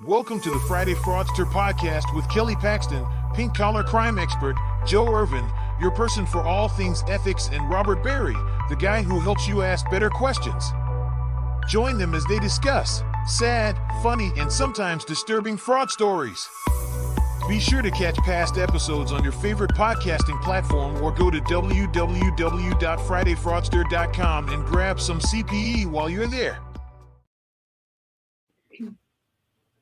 Welcome to the Friday Fraudster podcast with Kelly Paxton, pink collar crime expert, Joe Erven, your person for all things ethics, and Robert Berry, the guy who helps you ask better questions. Join them as they discuss sad, funny, and sometimes disturbing fraud stories. Be sure to catch past episodes on your favorite podcasting platform or go to www.fridayfraudster.com and grab some CPE while you're there.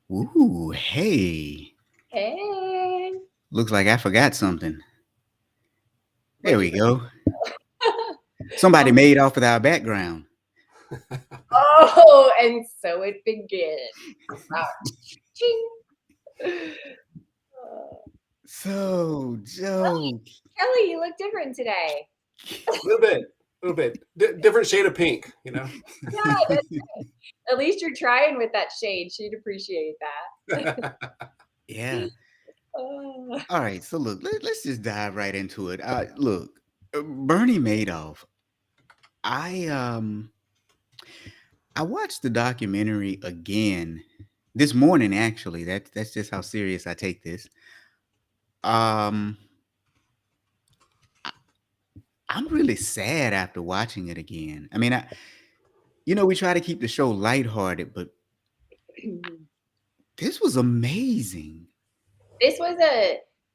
Ooh, hey. Hey. Looks like I forgot something. There we go. Somebody made off with our background. Oh, and so it begins. So, Joe. Kelly, you look different today. A little bit. Different shade of pink, you know? Yeah, that's right. At least you're trying with that shade. She'd appreciate that. Yeah. All right. So, look, let's just dive right into it. Look, Bernie Madoff. I watched the documentary again this morning, actually. That's just how serious I take this. I'm really sad after watching it again. I mean, we try to keep the show lighthearted, but this was amazing. This was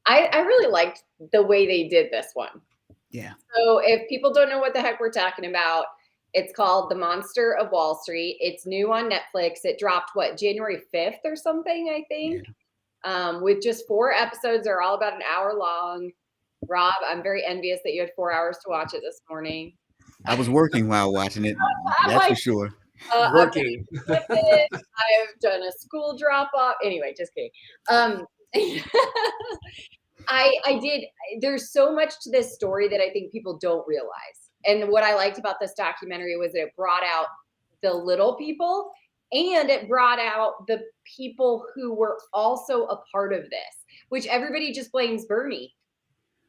I really liked the way they did this one. Yeah. So if people don't know what the heck we're talking about, it's called The Monster of Wall Street. It's new on Netflix. It dropped, January 5th or something, I think. Yeah. With just 4 episodes. They're all about an hour long. Rob, I'm very envious that you had 4 hours to watch it this morning. I was working while watching it. That's for sure. Working. I've done a school drop off. Anyway, just kidding. I did. There's so much to this story that I think people don't realize. And what I liked about this documentary was that it brought out the little people and it brought out the people who were also a part of this, which everybody just blames Bernie.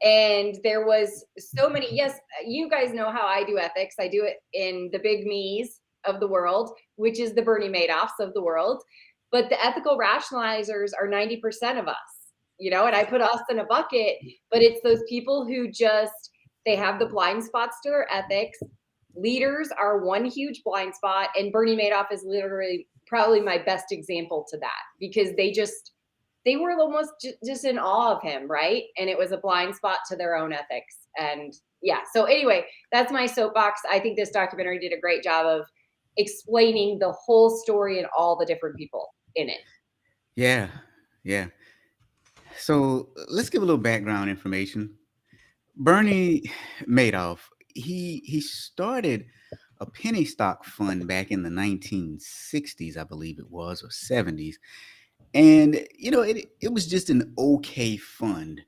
And there was so many. Yes, you guys know how I do ethics. I do it in the big me's of the world, which is the Bernie Madoffs of the world. But the ethical rationalizers are 90% of us, and I put us in a bucket, but it's those people who they have the blind spots to their ethics. Leaders are one huge blind spot. And Bernie Madoff is literally probably my best example to that, because they were almost just in awe of him, right? And it was a blind spot to their own ethics. And yeah, so anyway, that's my soapbox. I think this documentary did a great job of explaining the whole story and all the different people in it. Yeah. So let's give a little background information. Bernie Madoff, he started a penny stock fund back in the 1960s, I believe it was, or 70s. And, it was just an okay fund.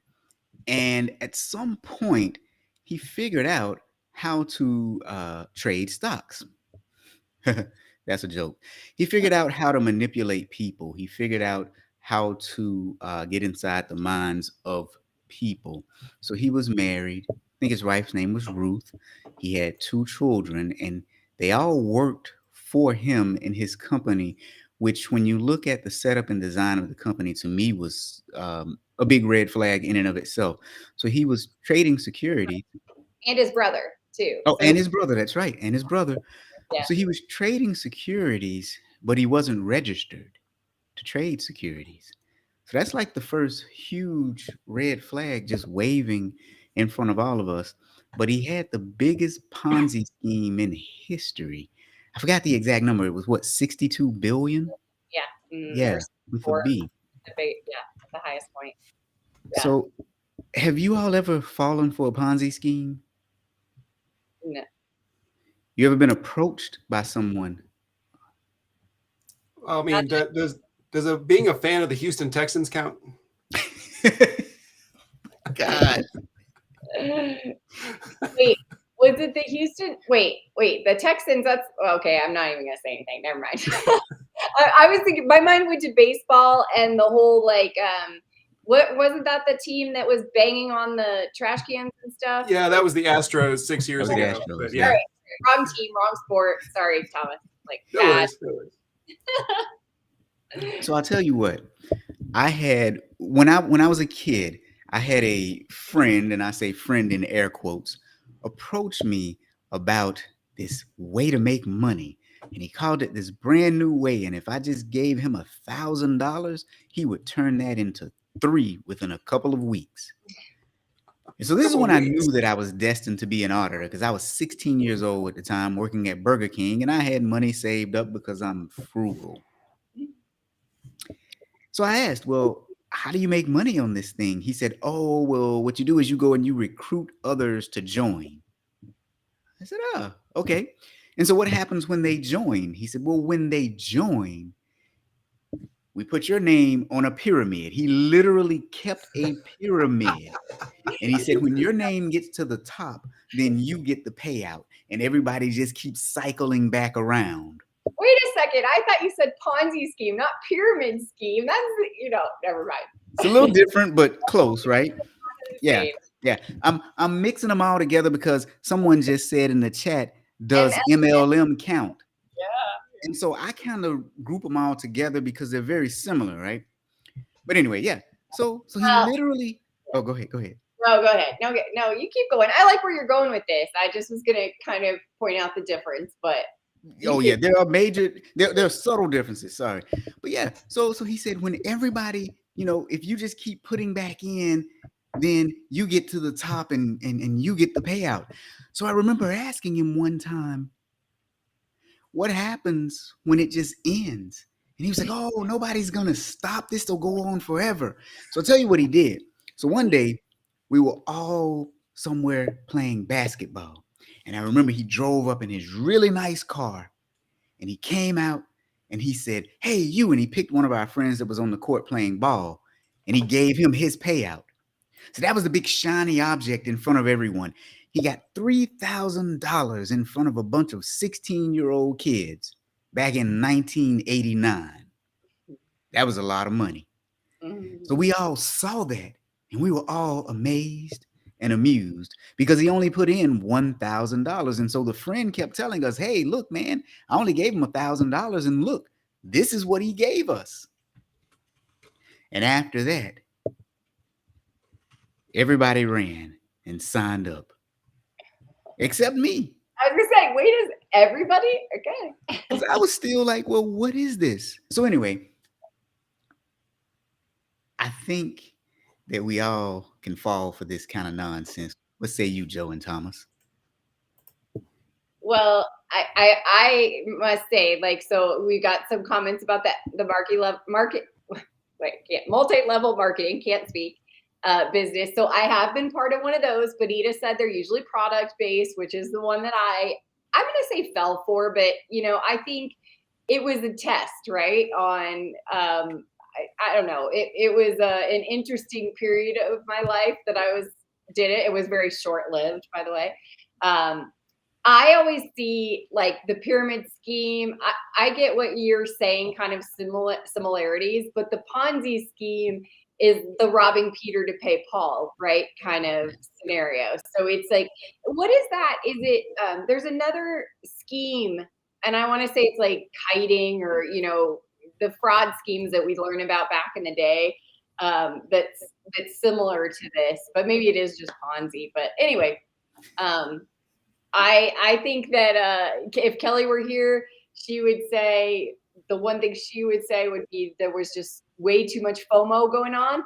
And at some point, he figured out how to trade stocks. That's a joke. He figured out how to manipulate people. He figured out how to get inside the minds of people. So he was married. I think his wife's name was Ruth. He had 2 children, and they all worked for him in his company, which, when you look at the setup and design of the company, to me was a big red flag in and of itself. So he was trading securities. And his brother, too. Oh, and his brother. That's right. And his brother. Yeah. So he was trading securities, but he wasn't registered to trade securities. So that's like the first huge red flag just waving in front of all of us. But he had the biggest Ponzi scheme in history. I forgot the exact number. It was 62 billion? Yeah. Yeah, with a B. Yeah, the highest point. Yeah. So have you all ever fallen for a Ponzi scheme? No. You ever been approached by someone? I mean, does being a fan of the Houston Texans count? God. Wait, was it the Houston? Wait, the Texans. That's okay. I'm not even gonna say anything. Never mind. I was thinking. My mind went to baseball and the whole what wasn't that the team that was banging on the trash cans and stuff? Yeah, that was the Astros 6 years ago. Astros, yeah. Right. Wrong team, wrong sport. Sorry, Thomas. No worries. So I'll tell you what, I had when I was a kid, I had a friend, and I say friend in air quotes, approach me about this way to make money. And he called it this brand new way. And if I just gave him $1,000, he would turn that into 3 within a couple of weeks. And so this is when I knew that I was destined to be an auditor, because I was 16 years old at the time working at Burger King, and I had money saved up because I'm frugal. So I asked, well, how do you make money on this thing? He said, oh, well, what you do is you go and you recruit others to join. I said, oh, okay. And so what happens when they join? He said, well, when they join, we put your name on a pyramid. He literally kept a pyramid. And he said, when your name gets to the top, then you get the payout. And everybody just keeps cycling back around. Wait a second. I thought you said Ponzi scheme, not pyramid scheme. That's, never mind. It's a little different, but close, right? Yeah. Yeah. I'm mixing them all together because someone just said in the chat, does MLM count? Yeah. And so I kind of group them all together because they're very similar, right? But anyway, yeah. So he literally, oh, go ahead. No, go ahead. No, you keep going. I like where you're going with this. I just was going to kind of point out the difference, but. Oh yeah, there are there are subtle differences. Sorry, but yeah. So he said, when everybody, if you just keep putting back in, then you get to the top and you get the payout. So I remember asking him one time, what happens when it just ends? And he was like, oh, nobody's gonna stop this. It'll go on forever. So I'll tell you what he did. So one day we were all somewhere playing basketball. And I remember he drove up in his really nice car and he came out and he said, hey, you, and he picked one of our friends that was on the court playing ball and he gave him his payout. So that was the big shiny object in front of everyone. He got $3,000 in front of a bunch of 16-year-old kids back in 1989. That was a lot of money. So we all saw that and we were all amazed and amused because he only put in $1,000. And so the friend kept telling us, hey, look, man, I only gave him $1,000 and look, this is what he gave us. And after that, everybody ran and signed up except me. I was gonna say, wait, is everybody? Okay. Because I was still like, well, what is this? So anyway, I think that we all can fall for this kind of nonsense. What say you, Joe and Thomas? Well, I must say, so we got some comments about the multi-level marketing, can't speak, business. So I have been part of one of those. Bonita said they're usually product-based, which is the one that I'm going to say fell for, but I think it was a test, right? On, I don't know. It was an interesting period of my life that did it. It was very short-lived, by the way. I always see the pyramid scheme. I get what you're saying, kind of similarities, but the Ponzi scheme is the robbing Peter to pay Paul, right? Kind of scenario. So it's what is that? Is it, there's another scheme, and I want to say it's kiting or, the fraud schemes that we learned about back in the day. That's similar to this, but maybe it is just Ponzi. But anyway, I think that if Kelly were here, she would say the one thing she would say would be there was just way too much FOMO going on,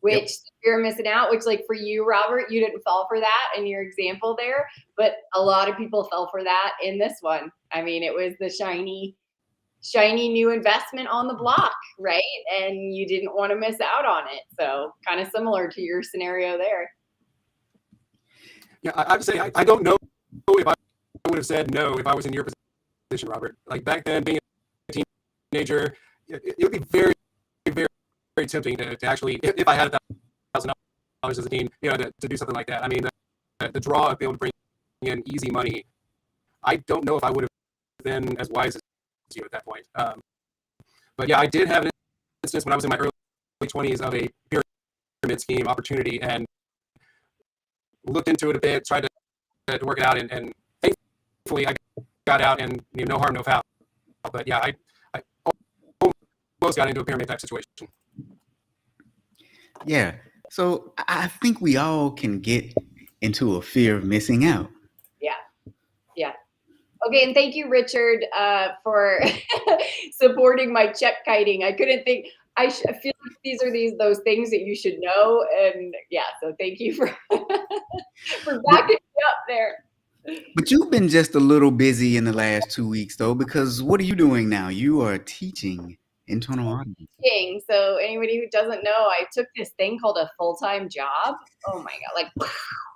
which you're missing out, which for you, Robert, you didn't fall for that in your example there, but a lot of people fell for that in this one. I mean, it was the shiny new investment on the block, right? And you didn't want to miss out on it. So kind of similar to your scenario there. Yeah, I have to say, I don't know if I would have said no if I was in your position, Robert. Back then, being a teenager, it would be very, very, very tempting to actually, if I had $1,000 as a teen, to do something like that. I mean, the draw of being able to bring in easy money, I don't know if I would have been as wise as you at that point. But yeah, I did have an instance when I was in my early 20s of a pyramid scheme opportunity and looked into it a bit, tried to work it out, and thankfully I got out and no harm, no foul. But yeah, I almost got into a pyramid type situation. Yeah. So I think we all can get into a fear of missing out. Yeah. Okay, and thank you, Richard, for supporting my check kiting. I couldn't think. I feel like these are those things that you should know, and yeah. So thank you for for backing me up there. But you've been just a little busy in the last 2 weeks, though, because what are you doing now? You are teaching internal audit. So anybody who doesn't know, I took this thing called a full-time job. Oh my God,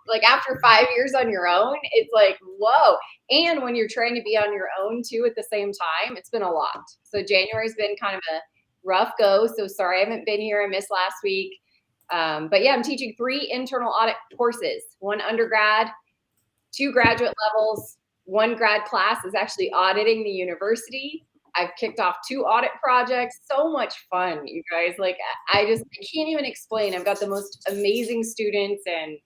like after 5 years on your own, it's like, whoa. And when you're trying to be on your own too at the same time, it's been a lot. So January's been kind of a rough go. So sorry I haven't been here. I missed last week. But yeah, I'm teaching 3 internal audit courses, 1 undergrad, 2 graduate levels, 1 grad class is actually auditing the university. I've kicked off 2 audit projects. So much fun, you guys. Like I can't even explain. I've got the most amazing students and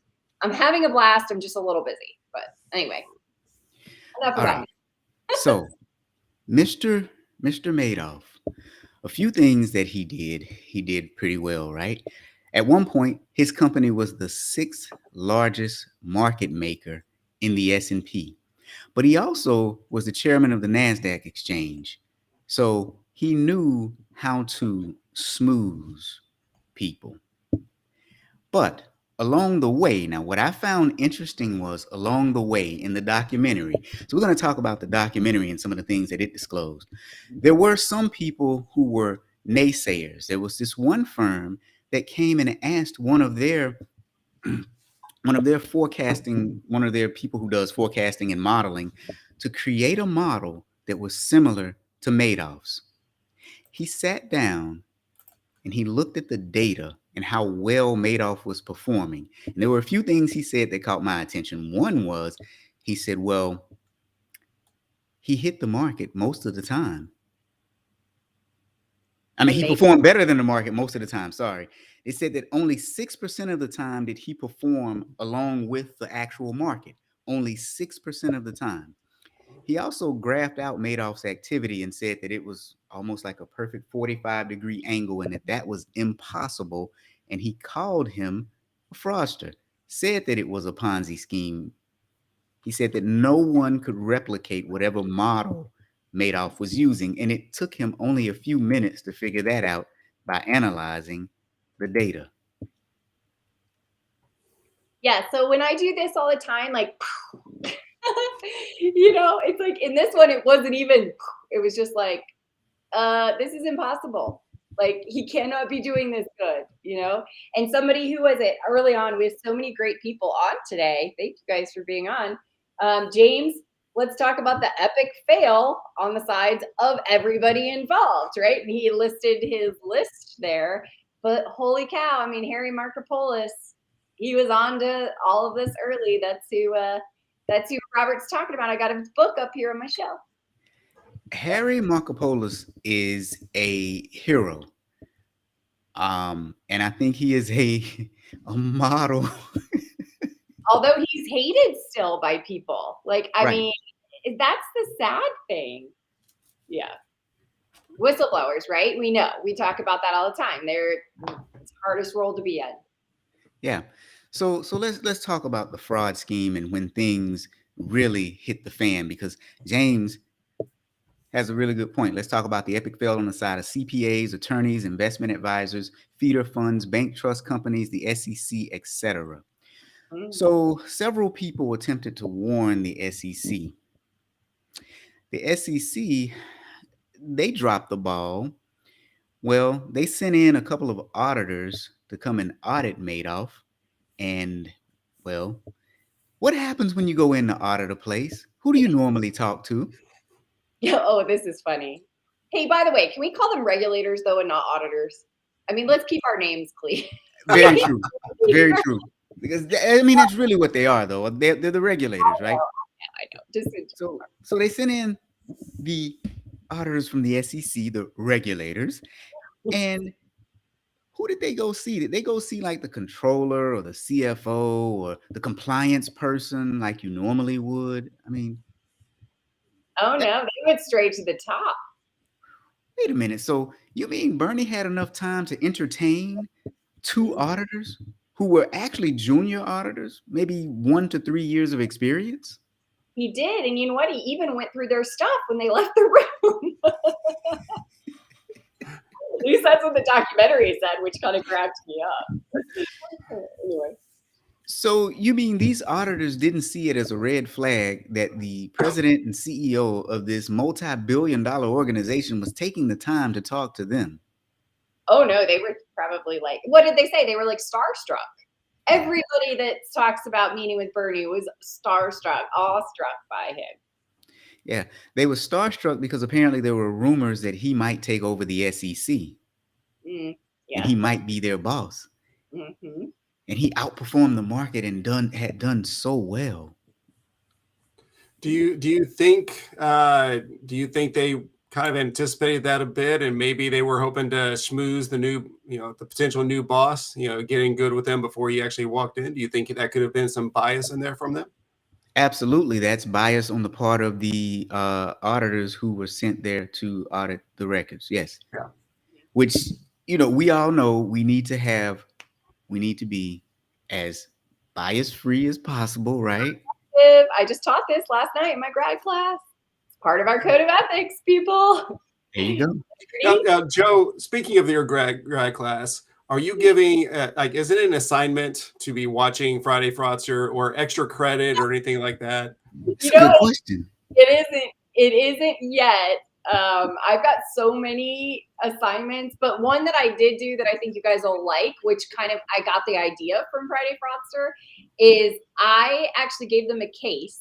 I'm having a blast. I'm just a little busy. But anyway, enough All about right. So, Mr. Madoff, a few things that he did pretty well, right? At one point, his company was the 6th largest market maker in the S&P, but he also was the chairman of the NASDAQ exchange. So he knew how to smooth people. But along the way, now what I found interesting was along the way in the documentary. So we're going to talk about the documentary and some of the things that it disclosed. There were some people who were naysayers. There was this one firm that came and asked one of their people who does forecasting and modeling to create a model that was similar to Madoff's. He sat down and he looked at the data and how well Madoff was performing. And there were a few things he said that caught my attention. One was, he said, well, he hit the market most of the time. I mean, he performed better than the market most of the time. Sorry. It said that only 6% of the time did he perform along with the actual market. Only 6% of the time. He also graphed out Madoff's activity and said that it was almost like a perfect 45-degree angle and that was impossible. And he called him a fraudster, said that it was a Ponzi scheme. He said that no one could replicate whatever model Madoff was using. And it took him only a few minutes to figure that out by analyzing the data. Yeah. So when I do this all the time, like, you know, it's like in this one, it wasn't even, it was just like, this is impossible. Like he cannot be doing this good, you know? And somebody who was it early on, we have so many great people on today. Thank you guys for being on. James, let's talk about the epic fail on the sides of everybody involved, right? And he listed his list there, but holy cow. I mean, Harry Markopolos, he was on to all of this early. That's who Robert's talking about. I got his book up here on my shelf. Harry Markopolos is a hero. And I think he is a model. Although he's hated still by people. Like, I mean, that's the sad thing. Yeah. Whistleblowers, right? We know. We talk about that all the time. It's the hardest role to be in. Yeah. So let's talk about the fraud scheme and when things really hit the fan, because James has a really good point. Let's talk about the epic fail on the side of CPAs, attorneys, investment advisors, feeder funds, bank trust companies, the SEC, etc. So several people attempted to warn the SEC. The SEC, they dropped the ball. Well, they sent in a couple of auditors to come and audit Madoff. And, well, what happens when you go in to audit a place? Who do you normally talk to? Yeah. Oh, this is funny. Hey, by the way, can we call them regulators though and not auditors? I mean, let's keep our names clean. Very true. Very true. Because I mean, that's really what they are, though. They're the regulators, right? I know. Just so they sent in the auditors from the SEC, the regulators, and who did they go see? Did they go see like the controller or the CFO or the compliance person like you normally would? I mean, oh no, they went straight to the top. Wait a minute. So you mean Bernie had enough time to entertain two auditors who were actually junior auditors, maybe 1 to 3 years of experience? He did, and you know what? He even went through their stuff when they left the room. At least that's what the documentary said, which kind of cracked me up. Anyway. So you mean these auditors didn't see it as a red flag that the president and CEO of this multi-billion-dollar organization was taking the time to talk to them? Oh no, they were probably like, what did they say? They were like starstruck. Everybody that talks about meeting with Bernie was starstruck, awestruck by him. Yeah, they were starstruck because apparently there were rumors that he might take over the SEC Yeah. and he might be their boss. Mm-hmm. And he outperformed the market and had done so well. Do you think they kind of anticipated that a bit, and maybe they were hoping to schmooze the potential new boss, getting good with them before he actually walked in? Do you think that could have been some bias in there from them? Absolutely, that's bias on the part of the auditors who were sent there to audit the records. Yes. Yeah. Which, we all know we need to be as bias free as possible, right? I just taught this last night in my grad class. It's part of our code of ethics, people. There you go. Now, Joe, speaking of your grad class, are you giving is it an assignment to be watching Friday Fraudster or extra credit or anything like that? It's a good question. It isn't yet. I've got so many assignments, but one that I did do that I think you guys will like, which kind of I got the idea from Friday Fraudster, is I actually gave them a case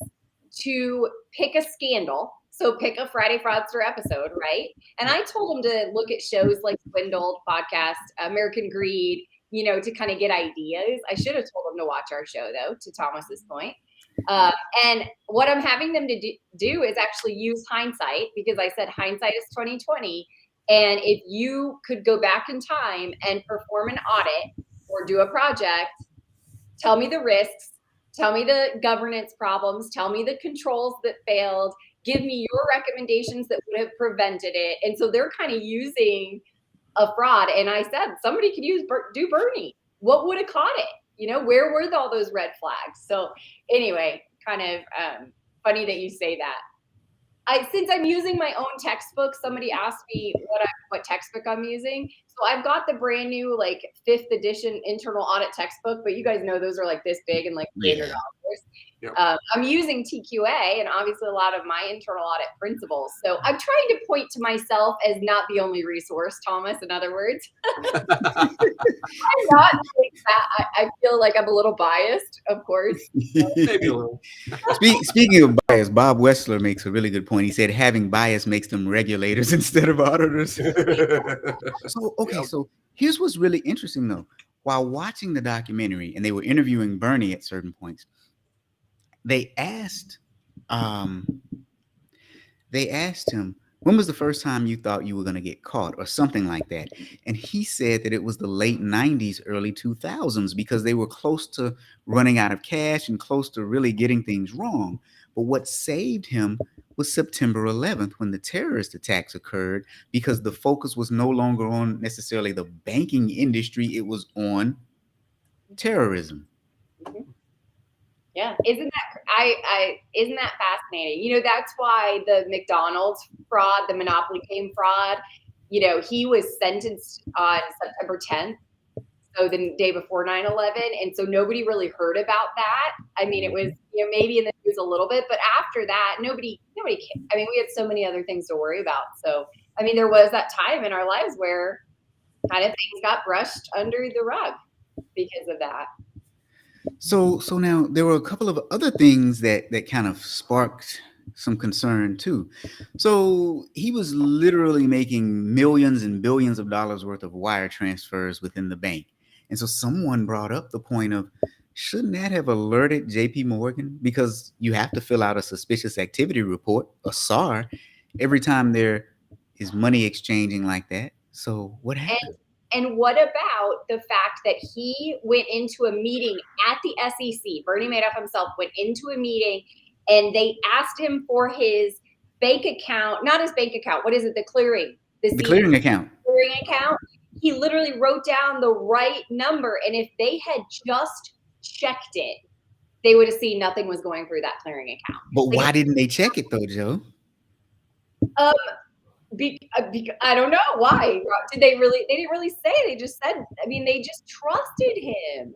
to pick a scandal. So pick a Friday Fraudster episode, right? And I told them to look at shows like Swindled podcast, American Greed, to kind of get ideas. I should have told them to watch our show though, to Thomas's point. And what I'm having them to do is actually use hindsight, because I said hindsight is 20/20. And if you could go back in time and perform an audit or do a project, tell me the risks, tell me the governance problems, tell me the controls that failed, give me your recommendations that would have prevented it. And so they're kind of using a fraud. And I said, somebody could do Bernie. What would have caught it? Where were all those red flags? So anyway, kind of funny that you say that. Since I'm using my own textbook, somebody asked me what textbook I'm using. So I've got the brand new 5th edition internal audit textbook, but you guys know those are like this big and $300. Yep. I'm using TQA and obviously a lot of my internal audit principles. So I'm trying to point to myself as not the only resource, Thomas, in other words. I'm not doing that. I feel like I'm a little biased, of course. Maybe a little. Speaking of bias, Bob Wessler makes a really good point. He said having bias makes them regulators instead of auditors. So here's what's really interesting though. While watching the documentary and they were interviewing Bernie at certain points, they asked him, when was the first time you thought you were going to get caught or something like that? And he said that it was the late 90s, early 2000s, because they were close to running out of cash and close to really getting things wrong. But what saved him was September 11th, when the terrorist attacks occurred, because the focus was no longer on necessarily the banking industry. It was on terrorism. Mm-hmm. Yeah, isn't that fascinating? That's why the McDonald's fraud, the Monopoly game fraud, he was sentenced on September 10th, so the day before 9/11, and so nobody really heard about that. I mean, it was maybe in the news a little bit, but after that, nobody cared. I mean, we had so many other things to worry about. So I mean, there was that time in our lives where kind of things got brushed under the rug because of that. So now there were a couple of other things that kind of sparked some concern too. So he was literally making millions and billions of dollars worth of wire transfers within the bank. And so someone brought up the point of, shouldn't that have alerted JP Morgan? Because you have to fill out a suspicious activity report, a SAR, every time there is money exchanging like that. So what happened? And what about the fact that he went into a meeting at the SEC? Bernie Madoff himself went into a meeting and they asked him for his bank account, not his bank account. What is it? The clearing The clearing account. Clearing account. He literally wrote down the right number, and if they had just checked it, they would have seen nothing was going through that clearing account. But why didn't they check it though, Joe? I don't know why. Did they really? They didn't really say. They just said. I mean, they just trusted him.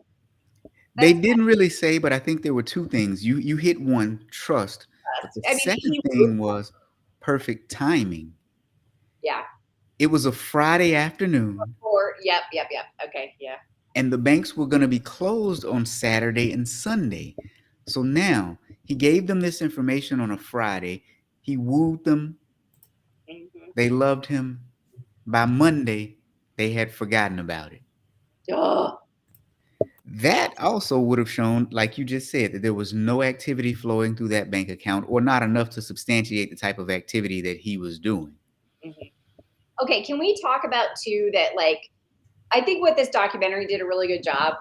They didn't really say, but I think there were two things. You hit one, trust. But the second thing was perfect timing. Yeah. It was a Friday afternoon. Yep. Okay, yeah. And the banks were going to be closed on Saturday and Sunday. So now he gave them this information on a Friday. He wooed them. Mm-hmm. They loved him. By Monday, they had forgotten about it. Duh. That also would have shown, like you just said, that there was no activity flowing through that bank account, or not enough to substantiate the type of activity that he was doing. Mm-hmm. Okay, can we talk about too that, like, I think what this documentary did a really good job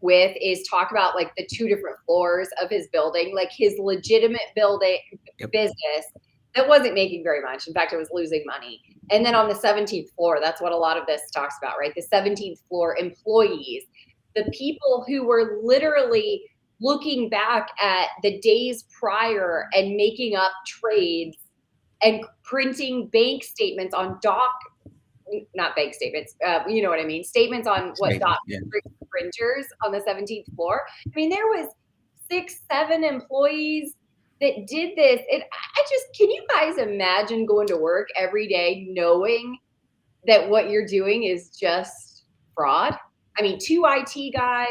with is talk about like the two different floors of his building, like his legitimate building business that wasn't making very much. In fact, it was losing money. And then on the 17th floor, that's what a lot of this talks about, right? The 17th floor employees, the people who were literally looking back at the days prior and making up trades and printing bank statements on not bank statements, you know what I mean? Statements on printers on the 17th floor. I mean, there was 6-7 employees that did this. And can you guys imagine going to work every day knowing that what you're doing is just fraud? I mean, 2 IT guys,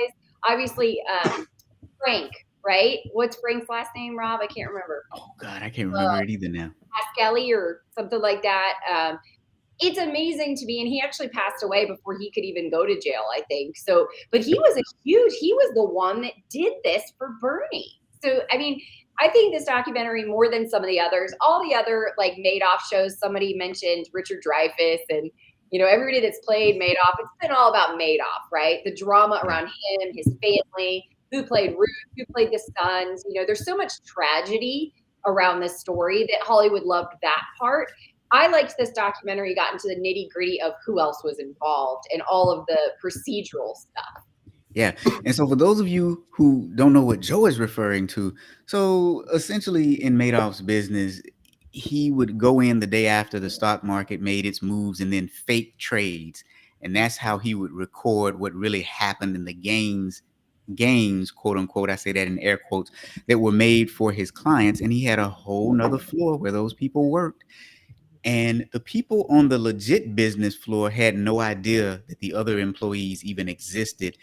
obviously, Frank, right? What's Frank's last name, Rob? I can't remember. Oh God, I can't remember it either now. Kelly or something like that. It's amazing to me, and he actually passed away before he could even go to jail, I think. So, but he was the one that did this for Bernie. So, I mean, I think this documentary, more than some of the others, all the other like Madoff shows, somebody mentioned Richard Dreyfuss, and you know, everybody that's played Madoff, it's been all about Madoff, right? The drama around him, his family, who played Ruth, who played the sons. You know, there's so much tragedy around this story that Hollywood loved that part. I liked this documentary, got into the nitty gritty of who else was involved and all of the procedural stuff. Yeah. And so for those of you who don't know what Joe is referring to, so essentially in Madoff's business, he would go in the day after the stock market made its moves and then fake trades. And that's how he would record what really happened in the gains, quote unquote, I say that in air quotes, that were made for his clients. And he had a whole nother floor where those people worked. And the people on the legit business floor had no idea that the other employees even existed.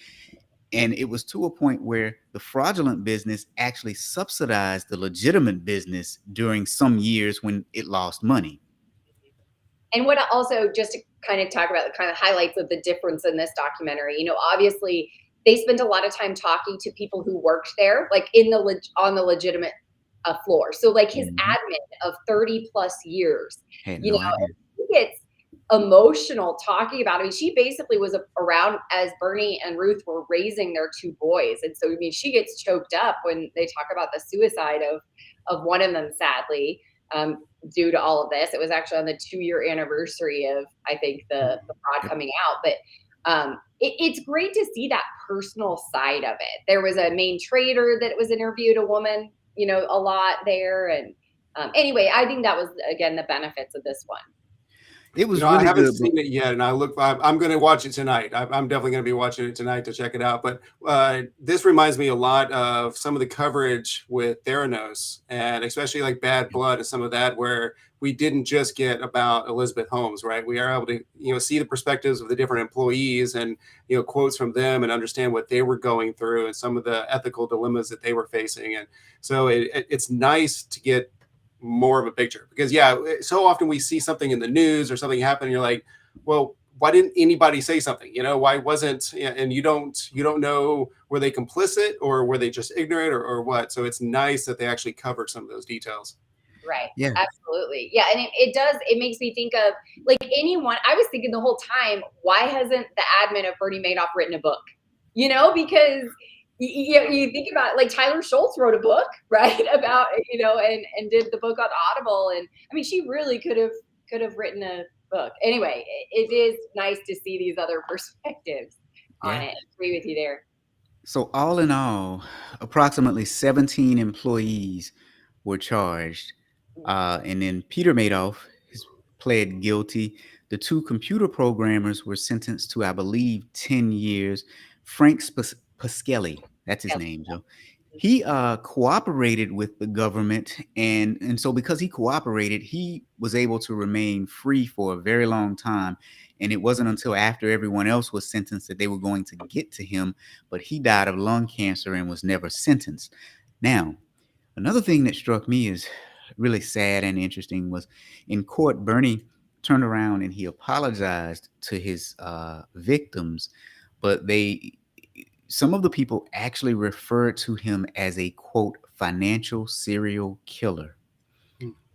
And it was to a point where the fraudulent business actually subsidized the legitimate business during some years when it lost money. And what also, just to kind of talk about the kind of highlights of the difference in this documentary, you know, obviously they spent a lot of time talking to people who worked there, like on the legitimate floor. So like his admin of 30 plus years, you know, he gets emotional talking about it. I mean, she basically was around as Bernie and Ruth were raising their 2 boys. And so, I mean, she gets choked up when they talk about the suicide of one of them, sadly, due to all of this. It was actually on the 2-year anniversary of, I think, the fraud coming out. But it's great to see that personal side of it. There was a main trader that was interviewed, a woman, you know, a lot there. And anyway, I think that was, again, the benefits of this one. It was really I haven't good, seen it yet, and I'm going to watch it tonight. I'm definitely going to be watching it tonight to check it out. But this reminds me a lot of some of the coverage with Theranos, and especially like Bad Blood and some of that, where we didn't just get about Elizabeth Holmes, right? We are able to, you know, see the perspectives of the different employees and, you know, quotes from them and understand what they were going through and some of the ethical dilemmas that they were facing. And so it's nice to get more of a picture, because so often we see something in the news or something happen and you're like, well, why didn't anybody say something? You know, why wasn't, and you don't know, were they complicit or were they just ignorant or what? So it's nice that they actually covered some of those details. Right. Yeah, absolutely. Yeah. And it makes me think of like anyone. I was thinking the whole time, why hasn't the admin of Bernie Madoff written a book? You know, because you think about, like, Tyler Schultz wrote a book, right, about, you know, and did the book on Audible. And I mean, she really could have written book. Anyway, it is nice to see these other perspectives on Yeah. it. Agree with you there. So all in all, approximately 17 employees were charged. And then Peter Madoff has pled guilty. The two computer programmers were sentenced to, I believe, 10 years. Frank Pasquelli, that's his Yep. name, Joe. He cooperated with the government, and so because he cooperated, he was able to remain free for a very long time. And it wasn't until after everyone else was sentenced that they were going to get to him, but he died of lung cancer and was never sentenced. Now, another thing that struck me as really sad and interesting was in court, Bernie turned around and he apologized to his victims, but some of the people actually referred to him as a quote financial serial killer.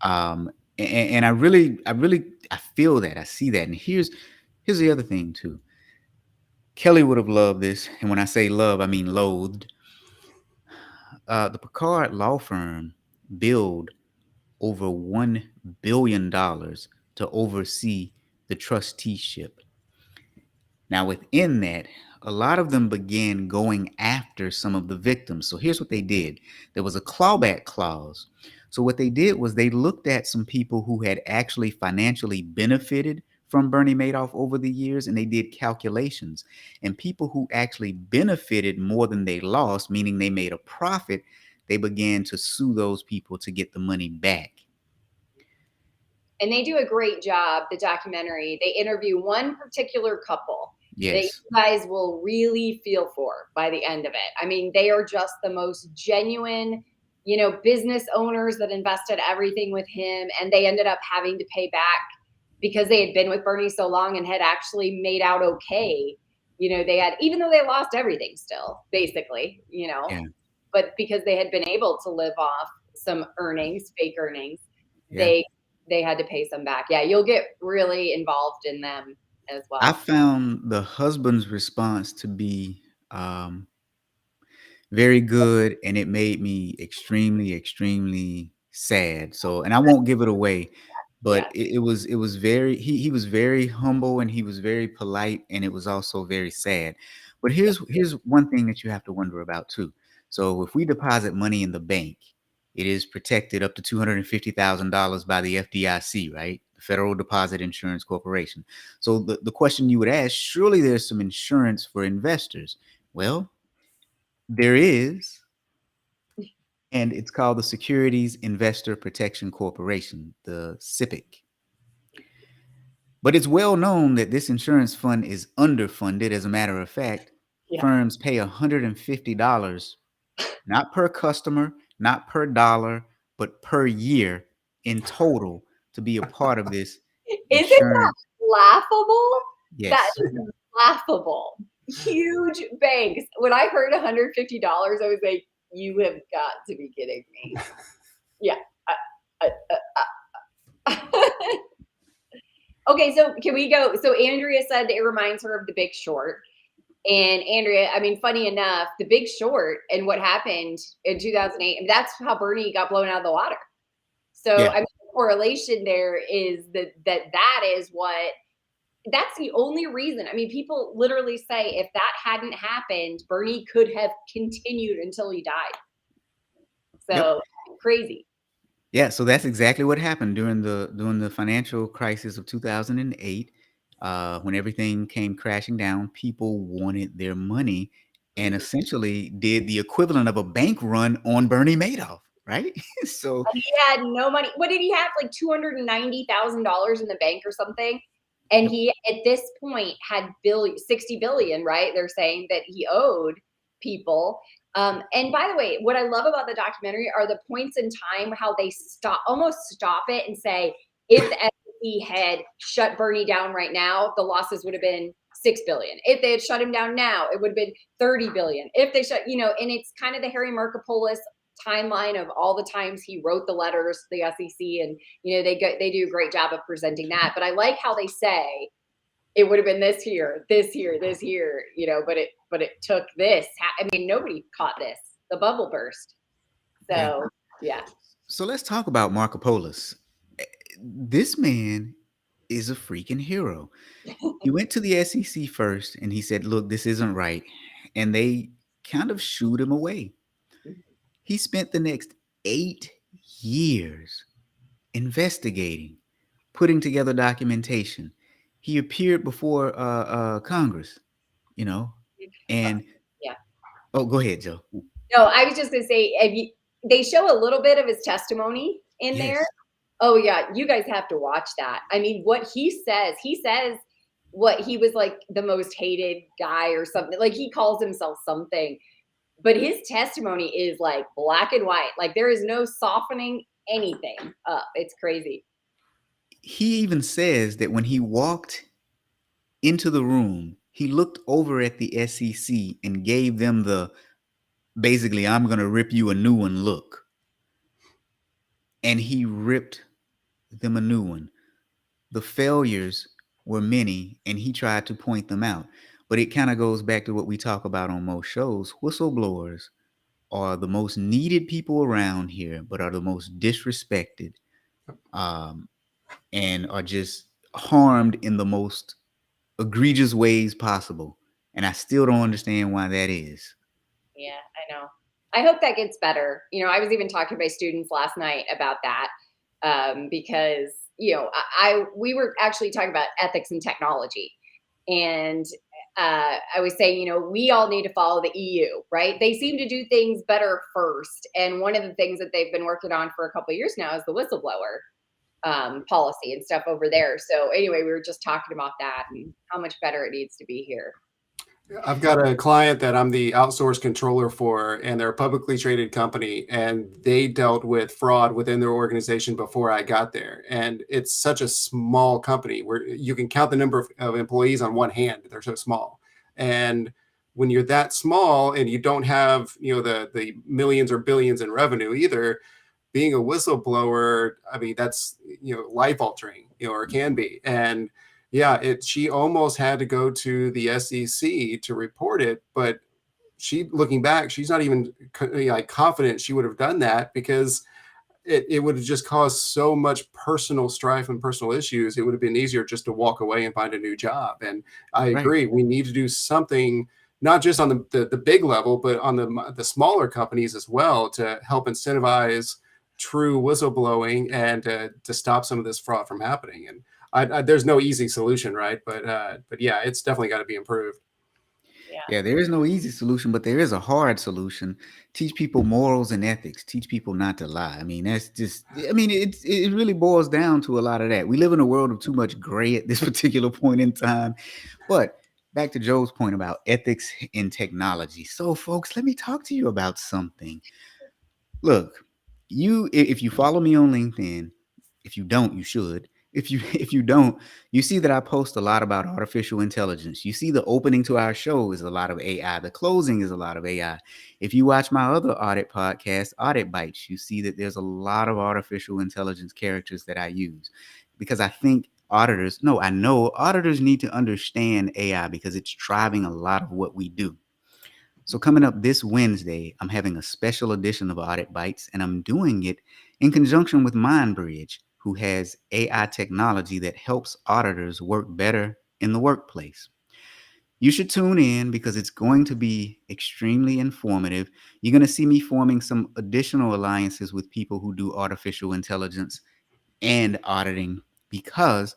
And I feel that, I see that. And here's the other thing too. Kelly would have loved this, and when I say love, I mean loathed. The Picard law firm billed over $1 billion to oversee the trusteeship. Now, within that, a lot of them began going after some of the victims. So here's what they did. There was a clawback clause. So what they did was they looked at some people who had actually financially benefited from Bernie Madoff over the years, and they did calculations. And people who actually benefited more than they lost, meaning they made a profit, they began to sue those people to get the money back. And they do a great job, the documentary. They interview one particular couple that you guys will really feel for by the end of it. I mean, they are just the most genuine, business owners that invested everything with him, and they ended up having to pay back because they had been with Bernie so long and had actually made out okay. They had, even though they lost everything still, basically, but because they had been able to live off some earnings, fake earnings, they had to pay some back. Yeah, you'll get really involved in them as well. I found the husband's response to be very good, and it made me extremely, extremely sad. So, and I won't give it away, but it was very, he was very humble and he was very polite, and it was also very sad. But here's one thing that you have to wonder about too. So if we deposit money in the bank, it is protected up to $250,000 by the FDIC, right? The Federal Deposit Insurance Corporation. So the question you would ask, surely there's some insurance for investors. Well, there is, and it's called the Securities Investor Protection Corporation, the SIPC. But it's well known that this insurance fund is underfunded. As a matter of fact, firms pay $150, not per customer, not per dollar, but per year in total to be a part of this insurance. Isn't that laughable? Yes. That is laughable. Huge banks. When I heard $150, I was like, you have got to be kidding me. Yeah. Okay, so can we go? So Andrea said it reminds her of The Big Short. And Andrea, I mean, funny enough, The Big Short and what happened in 2008, and that's how Bernie got blown out of the water. So, I mean, the correlation there is that is what, that's the only reason. I mean, people literally say if that hadn't happened, Bernie could have continued until he died. So crazy. Yeah, so that's exactly what happened during the financial crisis of 2008. When everything came crashing down, people wanted their money and essentially did the equivalent of a bank run on Bernie Madoff, right? So he had no money. What did he have? Like $290,000 in the bank or something? And he, at this point, had 60 billion, right? They're saying that he owed people. And by the way, what I love about the documentary are the points in time, how they almost stop it and say, if the SEC had shut Bernie down right now, the losses would have been 6 billion. If they had shut him down now, it would have been 30 billion. If they shut, and it's kind of the Harry Markopolos timeline of all the times he wrote the letters to the SEC, and they do a great job of presenting that. But I like how they say it would have been this year, but it took this. I mean, nobody caught this. The bubble burst. So yeah. So let's talk about Markopolos. This man is a freaking hero. He went to the SEC first and he said, look, this isn't right. And they kind of shooed him away. He spent the next 8 years investigating, putting together documentation. He appeared before Congress, and Yeah. oh, go ahead, Joe. No, I was just going to say, they show a little bit of his testimony in Yes. there. Oh, yeah. You guys have to watch that. I mean, what he says what he was like the most hated guy or something. Like he calls himself something, but his testimony is like black and white. Like there is no softening anything up. It's crazy. He even says that when he walked into the room, he looked over at the SEC and gave them the basically, I'm going to rip you a new one look. And he ripped them a new one. The failures were many, and he tried to point them out. But it kind of goes back to what we talk about on most shows. Whistleblowers are the most needed people around here, but are the most disrespected, and are just harmed in the most egregious ways possible. And I still don't understand why that is. Yeah, I know. I hope that gets better. I was even talking to my students last night about that, because, we were actually talking about ethics and technology. And I was saying, we all need to follow the EU, right? They seem to do things better first. And one of the things that they've been working on for a couple of years now is the whistleblower policy and stuff over there. So anyway, we were just talking about that and how much better it needs to be here. I've got a client that I'm the outsourced controller for, and they're a publicly traded company, and they dealt with fraud within their organization before I got there. And it's such a small company where you can count the number of employees on one hand. They're so small. And when you're that small and you don't have, the millions or billions in revenue either, being a whistleblower, I mean, that's, life altering, or can be. And yeah, she almost had to go to the SEC to report it, but looking back, she's not even confident she would have done that, because it would have just caused so much personal strife and personal issues. It would have been easier just to walk away and find a new job. And I agree, we need to do something, not just on the big level, but on the smaller companies as well, to help incentivize true whistleblowing and to stop some of this fraud from happening. And there's no easy solution, right? But yeah, it's definitely got to be improved. Yeah, there is no easy solution, but there is a hard solution. Teach people morals and ethics. Teach people not to lie. I mean, that's just, it really boils down to a lot of that. We live in a world of too much gray at this particular point in time. But back to Joe's point about ethics in technology. So, folks, let me talk to you about something. Look, if you follow me on LinkedIn, if you don't, you should. If you don't, you see that I post a lot about artificial intelligence. You see the opening to our show is a lot of AI. The closing is a lot of AI. If you watch my other audit podcast, Audit Bites, you see that there's a lot of artificial intelligence characters that I use, because I think I know auditors need to understand AI because it's driving a lot of what we do. So coming up this Wednesday, I'm having a special edition of Audit Bites, and I'm doing it in conjunction with MindBridge, who has AI technology that helps auditors work better in the workplace. You should tune in because it's going to be extremely informative. You're going to see me forming some additional alliances with people who do artificial intelligence and auditing, because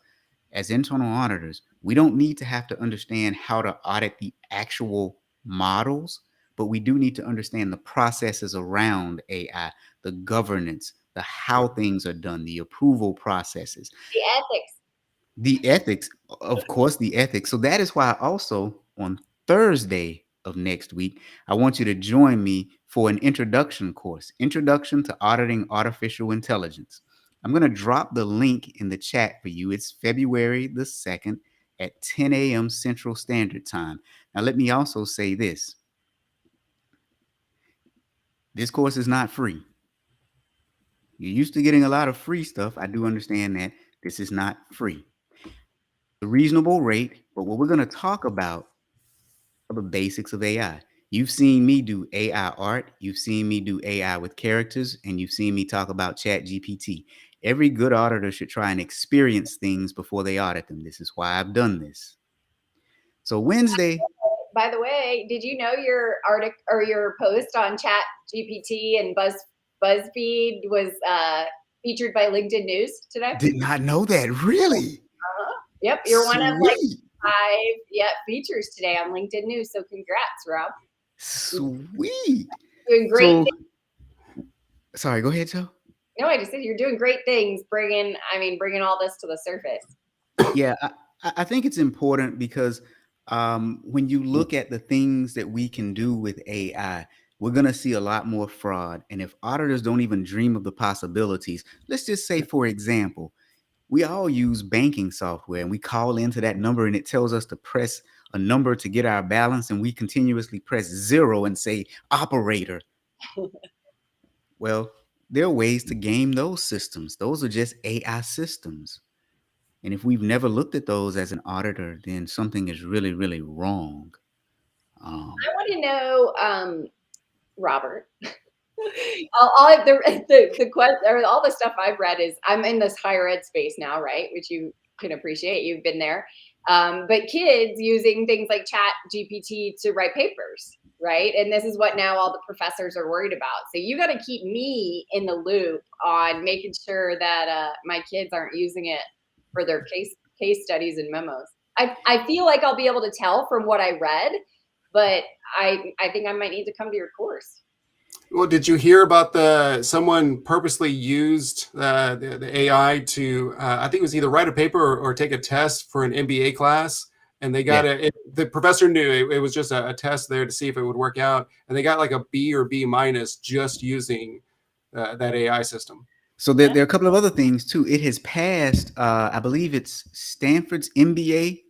as internal auditors, we don't need to have to understand how to audit the actual models, but we do need to understand the processes around AI, the governance, the how things are done, the approval processes, the ethics, of course, the ethics. So that is why also on Thursday of next week, I want you to join me for an introduction course, Introduction to Auditing Artificial Intelligence. I'm going to drop the link in the chat for you. It's February the 2nd at 10 a.m. Central Standard Time. Now, let me also say this. This course is not free. You're used to getting a lot of free stuff. I do understand that. This is not free. It's a reasonable rate, but what we're going to talk about are the basics of AI. You've seen me do AI art. You've seen me do AI with characters, and you've seen me talk about ChatGPT. Every good auditor should try and experience things before they audit them. This is why I've done this. So Wednesday. By the way, did you know your article or your post on Chat GPT and BuzzFeed was featured by LinkedIn News today? Did not know that. Really? Yep, you're one of like Sweet. 5 features today on LinkedIn News. So congrats, Rob. Sweet. Doing great. So, sorry, go ahead, Joe. No, I just said you're doing great things, bringing all this to the surface. Yeah, I think it's important because when you look at the things that we can do with AI, we're going to see a lot more fraud. And if auditors don't even dream of the possibilities, let's just say, for example, we all use banking software and we call into that number and it tells us to press a number to get our balance, and we continuously press 0 and say operator. Well, there are ways to game those systems. Those are just AI systems. And if we've never looked at those as an auditor, then something is really, really wrong. I want to know, Robert, all the stuff I've read is, I'm in this higher ed space now, right? Which you can appreciate. You've been there. But kids using things like Chat GPT to write papers, right? And this is what now all the professors are worried about. So you got to keep me in the loop on making sure that my kids aren't using it for their case studies and memos. I feel like I'll be able to tell from what I read, but I think I might need to come to your course. Well, did you hear about someone purposely used the AI to, I think it was either write a paper or take a test for an MBA class, and they got the professor knew it was just a test there to see if it would work out, and they got like a B or B minus just using that AI system. So there are a couple of other things too. It has passed, I believe it's Stanford's MBA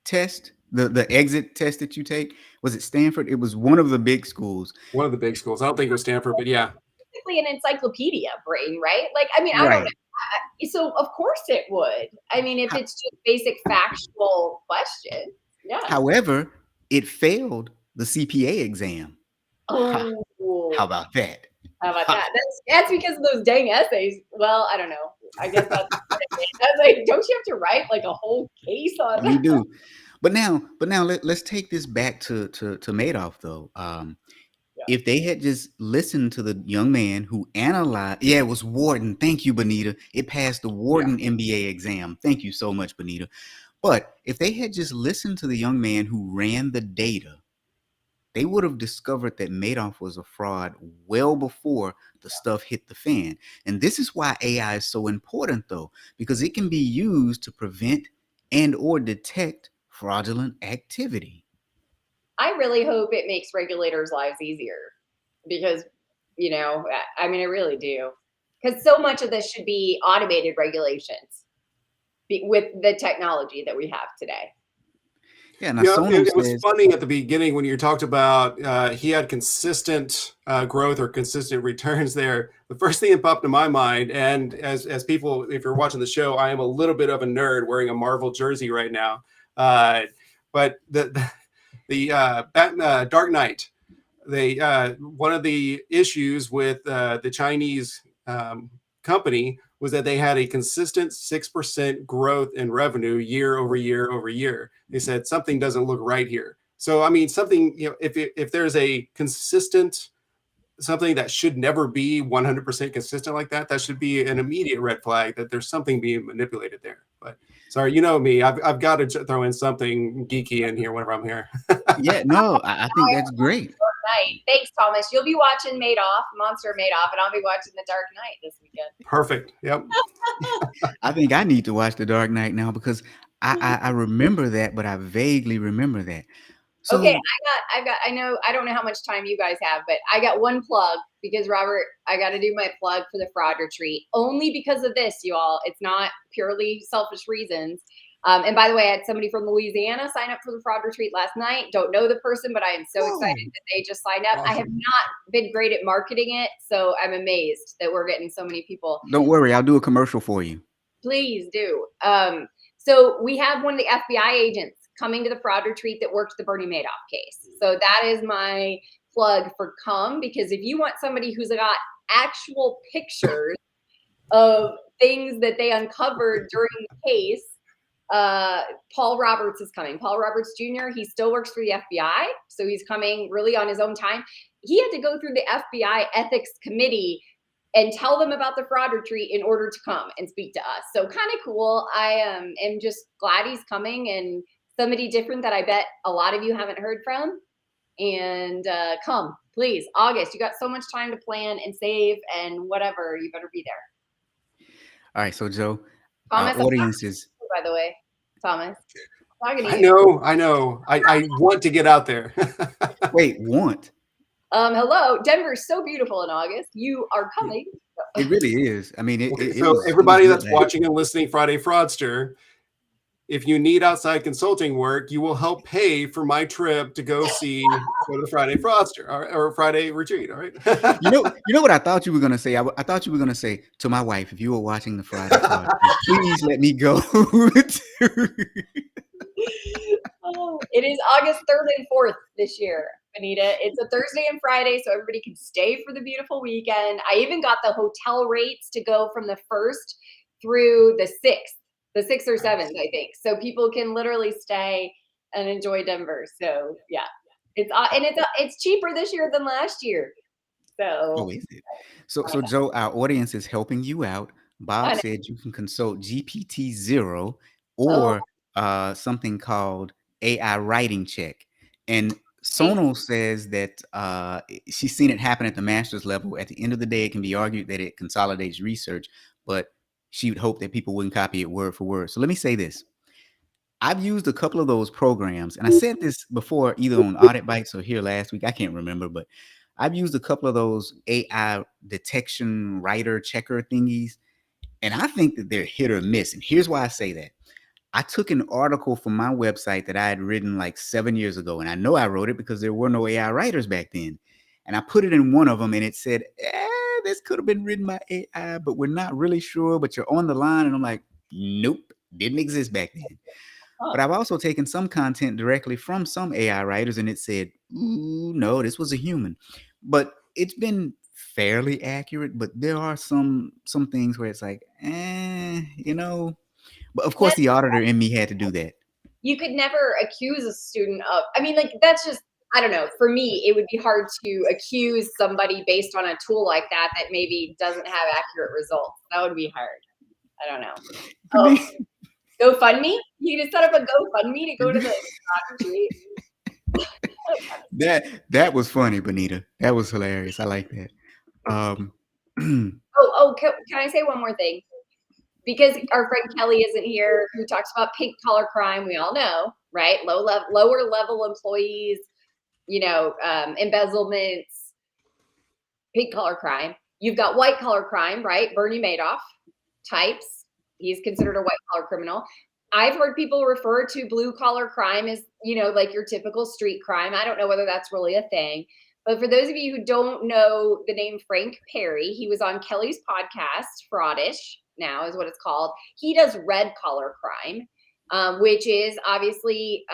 test, the exit test that you take. Was it Stanford? It was one of the big schools. One of the big schools. I don't think it was Stanford, but yeah. Basically an encyclopedia brain, right? Like, I mean, Right. I don't know. So of course it would. I mean, if it's just basic factual questions. Yeah. However, it failed the CPA exam. Oh. How about that? How about that? That's because of those dang essays. Well, I don't know. I guess that's like, don't you have to write like a whole case on that? You do. But now let's take this back to Madoff though. If they had just listened to the young man who analyzed, it was Wharton. Thank you, Benita. It passed the Wharton MBA exam. Thank you so much, Benita. But if they had just listened to the young man who ran the data, they would have discovered that Madoff was a fraud well before the stuff hit the fan. And this is why AI is so important though, because it can be used to prevent and or detect fraudulent activity. I really hope it makes regulators' lives easier because, I mean, I really do. Because so much of this should be automated regulations with the technology that we have today. Yeah, now it was funny at the beginning when you talked about he had consistent growth or consistent returns there. The first thing that popped in my mind, and as people, if you're watching the show, I am a little bit of a nerd wearing a Marvel jersey right now. But the Dark Knight, one of the issues with the Chinese company was that they had a consistent 6% growth in revenue year over year over year. They said something doesn't look right here. So, I mean, something, if there's a consistent, something that should never be 100% consistent like that, that should be an immediate red flag that there's something being manipulated there. But sorry, you know me, I've got to throw in something geeky in here whenever I'm here. Yeah, no, I think that's great. Night. Thanks, Thomas. You'll be watching Monster Madoff, and I'll be watching The Dark Knight this weekend. Perfect. Yep. I think I need to watch The Dark Knight now because I remember that, but I vaguely remember that. So, okay, I don't know how much time you guys have, but I got one plug because Robert, I got to do my plug for the Fraud Retreat only because of this, you all. It's not purely selfish reasons. And by the way, I had somebody from Louisiana sign up for the Fraud Retreat last night. Don't know the person, but I am so excited that they just signed up. Awesome. I have not been great at marketing it, so I'm amazed that we're getting so many people. Don't worry, I'll do a commercial for you. Please do. So we have one of the FBI agents coming to the Fraud Retreat that worked the Bernie Madoff case. So that is my plug for come, because if you want somebody who's got actual pictures of things that they uncovered during the case. Paul Roberts is coming. Paul Roberts Jr., he still works for the FBI, so he's coming really on his own time. He had to go through the FBI ethics committee and tell them about the fraud retreat in order to come and speak to us. So kind of cool. I am just glad he's coming, and somebody different that I bet a lot of you haven't heard from. And come, please. August, you got so much time to plan and save and whatever. You better be there. All right, so Joe, Thomas, our audience is, by the way, Thomas. Talking to I you. know. I want to get out there. wait, want? Hello, Denver's so beautiful in August. You are coming. It really is. I mean, Everybody that's watching and listening, Friday Fraudster, if you need outside consulting work, you will help pay for my trip to go to the Friday Fraudster or Friday retreat. All right. You know what I thought you were gonna say. I thought you were gonna say to my wife, if you were watching the Friday Fraudster, please let me go. Oh, it is August 3rd and 4th this year, Anita. It's a Thursday and Friday, so everybody can stay for the beautiful weekend. I even got the hotel rates to go from the 1st through the 6th or 7th, I think. So people can literally stay and enjoy Denver. So yeah, it's cheaper this year than last year. So Oh, is it? So Joe, our audience is helping you out. Bob said you can consult GPT-0 or something called AI writing check. And Sonal says that she's seen it happen at the master's level. At the end of the day, it can be argued that it consolidates research, but she would hope that people wouldn't copy it word for word. So let me say this. I've used a couple of those programs, and I said this before, either on Audit Bites or here last week. I can't remember, but I've used a couple of those AI detection writer checker thingies, and I think that they're hit or miss. And here's why I say that. I took an article from my website that I had written like 7 years ago, and I know I wrote it because there were no AI writers back then. And I put it in one of them, and it said, this could have been written by AI, but we're not really sure, but you're on the line. And I'm like, nope, didn't exist back then. But I've also taken some content directly from some AI writers, and it said, ooh, no, this was a human. But it's been fairly accurate, but there are some things where it's like, but of course the auditor in me had to do that. You could never accuse a student of, I mean, like, that's just, I don't know. For me, it would be hard to accuse somebody based on a tool like that maybe doesn't have accurate results. That would be hard. I don't know. GoFundMe? You can set up a GoFundMe to go to the retreat. That was funny, Benita. That was hilarious. I like that. Can I say one more thing? Because our friend Kelly isn't here, who talks about pink collar crime. We all know, right? Lower level employees, embezzlements, pink collar crime. You've got white collar crime, right? Bernie Madoff types. He's considered a white collar criminal. I've heard people refer to blue collar crime as, like your typical street crime. I don't know whether that's really a thing. But for those of you who don't know the name Frank Perry, he was on Kelly's podcast, Fraudish now is what it's called. He does red collar crime, which is obviously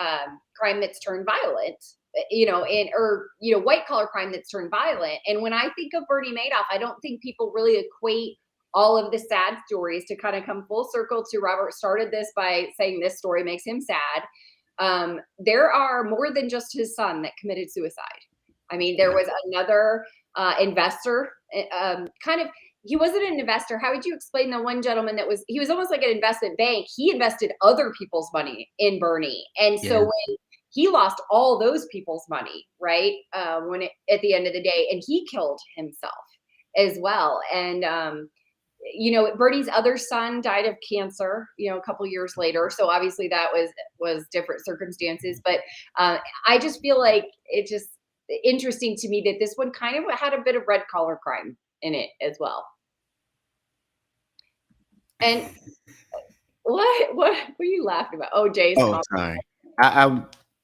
crime that's turned violent, white collar crime that's turned violent. And when I think of Bernie Madoff, I don't think people really equate all of the sad stories to kind of come full circle to Robert started this by saying this story makes him sad. There are more than just his son that committed suicide. I mean, there was another investor, he wasn't an investor. How would you explain the one gentleman he was almost like an investment bank. He invested other people's money in Bernie. And so when he lost all those people's money, right? At the end of the day, and he killed himself as well. And, Bernie's other son died of cancer, a couple years later. So obviously that was different circumstances, but I just feel like it's just interesting to me that this one kind of had a bit of red collar crime in it as well. And what were you laughing about? Oh, Jay's comment. Sorry.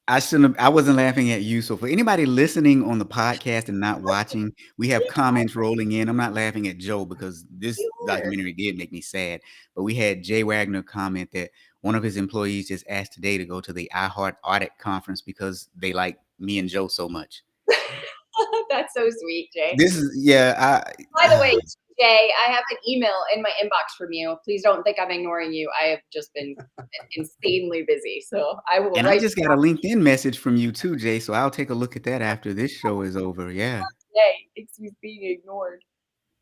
I shouldn't have, I wasn't laughing at you. So for anybody listening on the podcast and not watching, we have comments rolling in. I'm not laughing at Joe because this documentary did make me sad. But we had Jay Wagner comment that one of his employees just asked today to go to the iHeart Audit conference because they like me and Joe so much. That's so sweet, Jay. This is By the way, Jay, I have an email in my inbox from you. Please don't think I'm ignoring you. I have just been insanely busy. So I will And I write just got a LinkedIn message from you too, Jay. So I'll take a look at that after this show is over. Yeah. Jay. Thinks he's being ignored.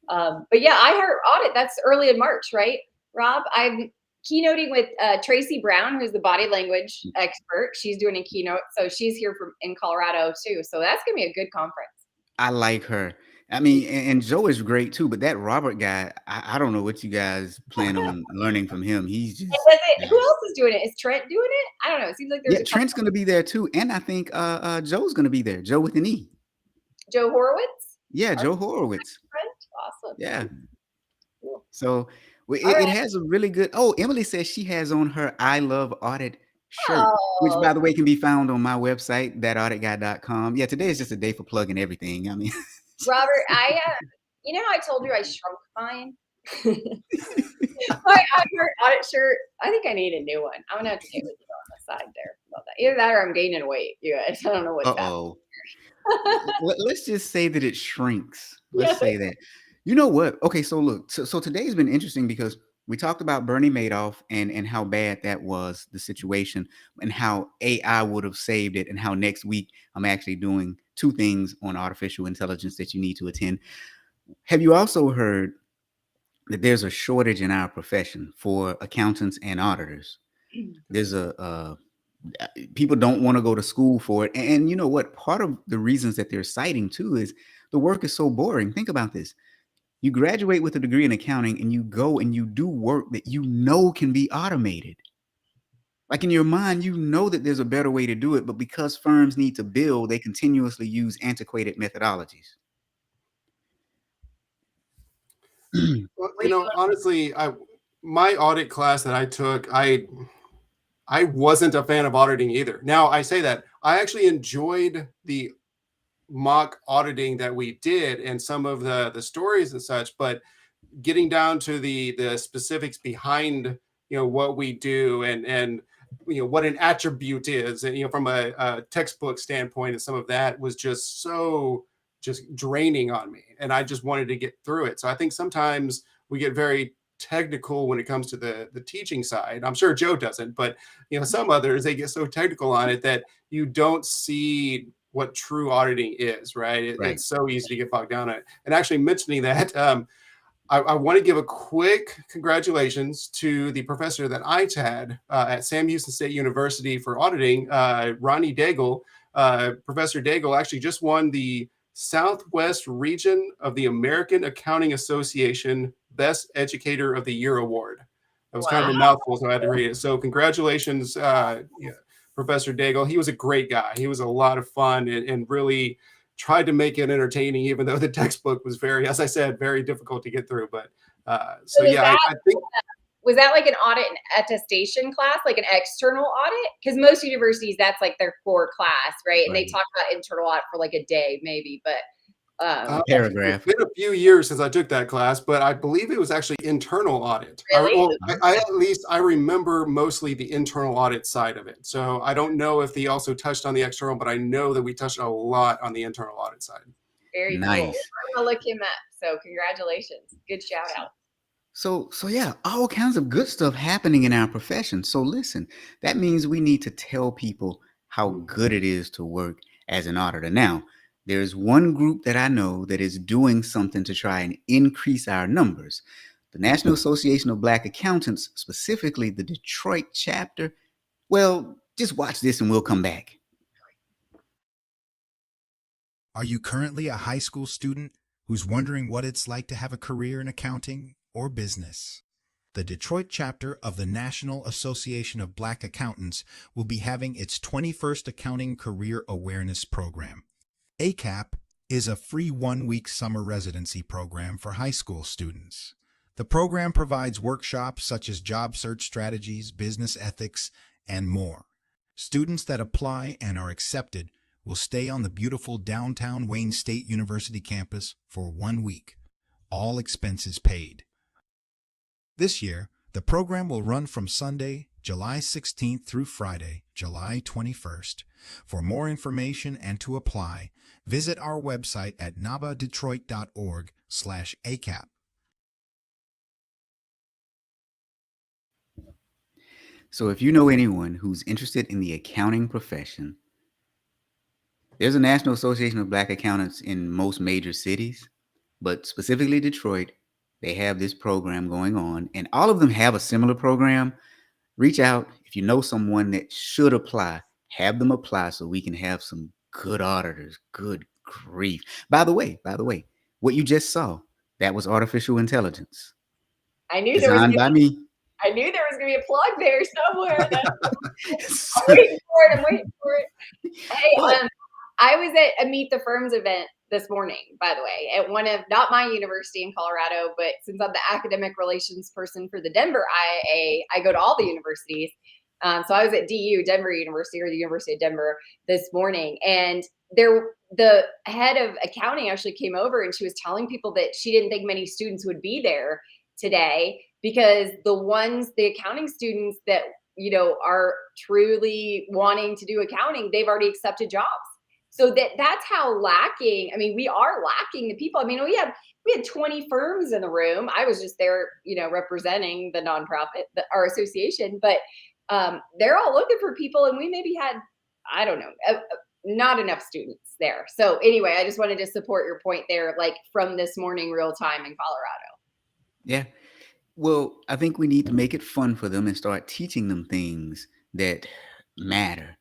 But yeah, I heard Audit. That's early in March, right, Rob? I'm keynoting with Tracy Brown, who's the body language expert. She's doing a keynote. So she's here in Colorado too. So that's going to be a good conference. I like her. I mean, and Joe is great too, but that Robert guy, I don't know what you guys plan on learning from him. He's just Who else is doing it? Is Trent doing it? I don't know. It seems like there's Trent's gonna be there too. And I think Joe's gonna be there. Joe with an E. Joe Horowitz? Yeah, Joe Horowitz. Trent? Awesome. Yeah. Cool. So it has a really good. Oh, Emily says she has on her I Love Audit shirt, which by the way can be found on my website, thatauditguy.com. Yeah, today is just a day for plugging everything. I mean, Robert, I told you I shrunk mine. My audit shirt. I think I need a new one. I'm gonna have to get with you on the side there about that. Either that or I'm gaining weight, you guys. I don't know what's happening. Let's just say that it shrinks. Let's say that. You know what? Okay, so look, so today's been interesting because we talked about Bernie Madoff and how bad that was, the situation, and how AI would have saved it, and how next week I'm actually doing 2 things on artificial intelligence that you need to attend. Have you also heard that there's a shortage in our profession for accountants and auditors? There's people don't want to go to school for it. And you know what? Part of the reasons that they're citing too is the work is so boring. Think about this. You graduate with a degree in accounting and you go and you do work that you know can be automated. Like in your mind, you know that there's a better way to do it, but because firms need to bill, they continuously use antiquated methodologies. Well, honestly, my audit class that I took, I wasn't a fan of auditing either. Now I say that I actually enjoyed the mock auditing that we did and some of the stories and such, but getting down to the specifics behind what we do and what an attribute is, and from a textbook standpoint, and some of that was just so draining on me, and I just wanted to get through it. So I think sometimes we get very technical when it comes to the teaching side. I'm sure Joe doesn't, but some others, they get so technical on it that you don't see what true auditing is, right? It's so easy to get bogged down in it. And actually mentioning that, I want to give a quick congratulations to the professor that I had at Sam Houston State University for auditing, Ronnie Daigle. Professor Daigle actually just won the Southwest Region of the American Accounting Association Best Educator of the Year Award. That was kind of a mouthful, so I had to read it. So congratulations, Professor Daigle. He was a great guy. He was a lot of fun and really tried to make it entertaining, even though the textbook was very, as I said, very difficult to get through. But I think. Was that like an audit and attestation class, like an external audit? Because most universities, that's like their core class, right? And they talk about internal audit for like a day, maybe, but paragraph. It's been a few years since I took that class, but I believe it was actually internal audit. Really? I remember mostly the internal audit side of it. So I don't know if they also touched on the external, but I know that we touched a lot on the internal audit side. Very nice. Cool. I'm gonna look him up. So congratulations. Good shout out. So yeah, all kinds of good stuff happening in our profession. So listen, that means we need to tell people how good it is to work as an auditor. Now, there's one group that I know that is doing something to try and increase our numbers. The National Association of Black Accountants, specifically the Detroit chapter. Well, just watch this and we'll come back. Are you currently a high school student who's wondering what it's like to have a career in accounting or business? The Detroit chapter of the National Association of Black Accountants will be having its 21st Accounting Career Awareness Program. ACAP is a free 1-week summer residency program for high school students. The program provides workshops such as job search strategies, business ethics, and more. Students that apply and are accepted will stay on the beautiful downtown Wayne State University campus for 1 week, all expenses paid. This year, the program will run from Sunday, July 16th through Friday, July 21st. For more information and to apply, visit our website at nabadetroit.org/ACAP. So if you know anyone who's interested in the accounting profession, there's a National Association of Black Accountants in most major cities, but specifically Detroit, they have this program going on, and all of them have a similar program. Reach out if you know someone that should apply, have them apply so we can have some good auditors. Good grief. By the way, what you just saw, that was artificial intelligence I knew designed by me. I knew there was gonna be a plug there somewhere. So- I'm waiting for it. Hey, But- I was at a Meet the Firms event this morning, by the way, at one of, not my university in Colorado, but since I'm the academic relations person for the Denver IAA, I go to all the universities. So I was at DU, Denver University, or the University of Denver this morning, and the head of accounting actually came over and she was telling people that she didn't think many students would be there today because the accounting students that are truly wanting to do accounting, they've already accepted jobs. So that's how lacking. I mean, we are lacking the people. I mean, we had 20 firms in the room. I was just there, representing the nonprofit, our association, but they're all looking for people, and we maybe had, I don't know, not enough students there. So anyway, I just wanted to support your point there, like from this morning, real time in Colorado. Yeah. Well, I think we need to make it fun for them and start teaching them things that matter.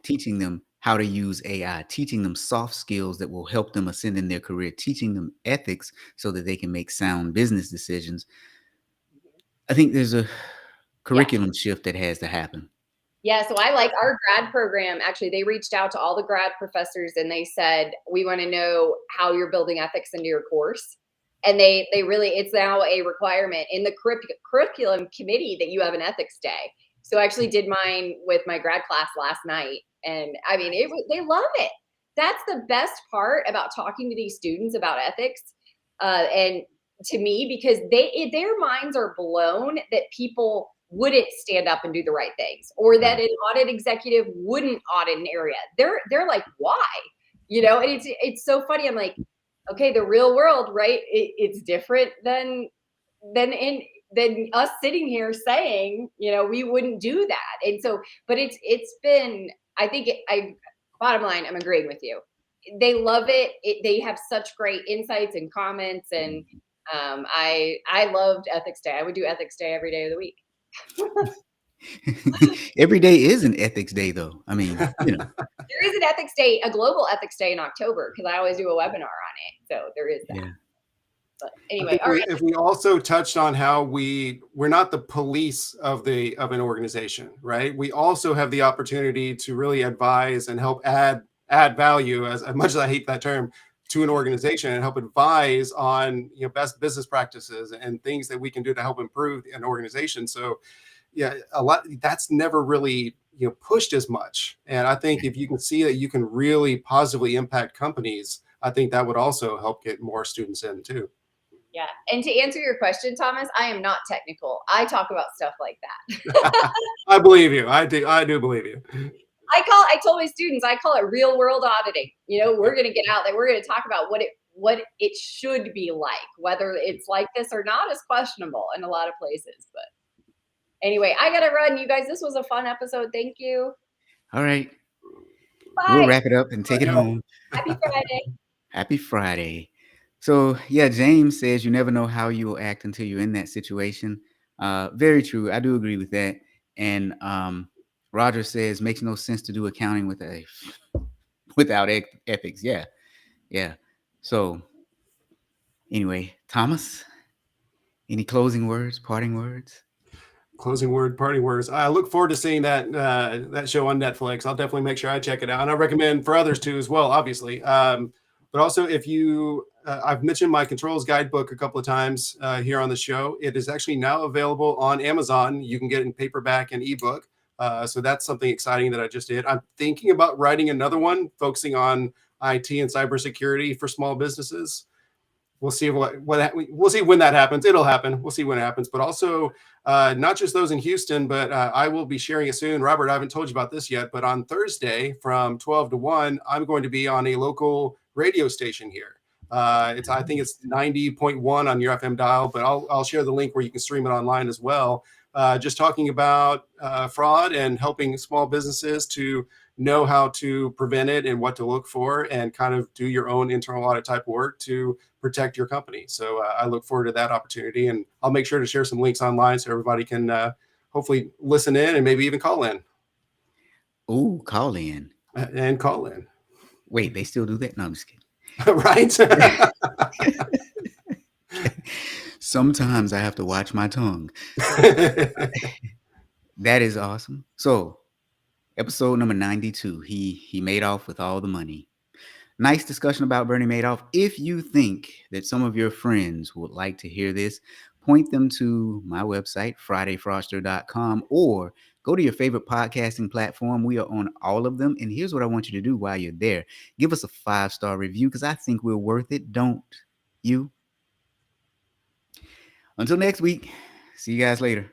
Teaching them how to use AI, teaching them soft skills that will help them ascend in their career, teaching them ethics so that they can make sound business decisions. I think there's a curriculum shift that has to happen. Yeah, so I like our grad program. Actually, they reached out to all the grad professors and they said, we want to know how you're building ethics into your course. And they really, it's now a requirement in the curriculum committee that you have an ethics day. So I actually did mine with my grad class last night. And I mean, they love it. That's the best part about talking to these students about ethics. And to me, because their minds are blown that people wouldn't stand up and do the right things, or that an audit executive wouldn't audit an area. They're like, why? And it's so funny. I'm like, okay, the real world, right? It's different than us sitting here saying, we wouldn't do that. And so, but it's been, I think, bottom line, I'm agreeing with you. They love it. They have such great insights and comments. And I loved Ethics Day. I would do Ethics Day every day of the week. Every day is an ethics day, though. I mean, there is an ethics day, a global ethics day in October, because I always do a webinar on it. So there is that. Yeah. But anyway, all right. If we also touched on how we're not the police of an organization, right? We also have the opportunity to really advise and help add value, as much as I hate that term, to an organization, and help advise on best business practices and things that we can do to help improve an organization. So yeah, a lot that's never really pushed as much. And I think if you can see that you can really positively impact companies, I think that would also help get more students in too. Yeah. And to answer your question, Thomas, I am not technical. I talk about stuff like that. I believe you. I do believe you. I told my students, I call it real world auditing. We're going to get out there. We're going to talk about what it should be like. Whether it's like this or not is questionable in a lot of places. But anyway, I got to run, you guys. This was a fun episode. Thank you. All right. Bye. We'll wrap it up and take it home. Happy Friday. Happy Friday. So yeah, James says you never know how you will act until you're in that situation. Very true. I do agree with that. And Roger says makes no sense to do accounting without ethics. Yeah. So anyway, Thomas, any closing words, parting words? Closing word, parting words. I look forward to seeing that show on Netflix. I'll definitely make sure I check it out, and I recommend for others too as well, obviously. But also, if you, I've mentioned my controls guidebook a couple of times here on the show. It is actually now available on Amazon. You can get it in paperback and ebook. So that's something exciting that I just did. I'm thinking about writing another one focusing on IT and cybersecurity for small businesses. We'll see we'll see when that happens. It'll happen. We'll see when it happens. But also, not just those in Houston, but I will be sharing it soon. Robert, I haven't told you about this yet, but on Thursday from 12 to 1, I'm going to be on a local radio station here. I think it's 90.1 on your FM dial, but I'll share the link where you can stream it online as well. just talking about fraud and helping small businesses to know how to prevent it and what to look for, and kind of do your own internal audit type work to protect your company. So I look forward to that opportunity, and I'll make sure to share some links online so everybody can hopefully listen in and maybe even call in. Ooh, call in. And call in. Wait, they still do that? No, I'm just kidding. Right? Sometimes I have to watch my tongue. That is awesome. So, episode number 92, he made off with all the money. Nice discussion about Bernie Madoff. If you think that some of your friends would like to hear this, point them to my website, fridayfraudster.com, or go to your favorite podcasting platform. We are on all of them. And here's what I want you to do while you're there. Give us a 5-star review, because I think we're worth it. Don't you? Until next week, see you guys later.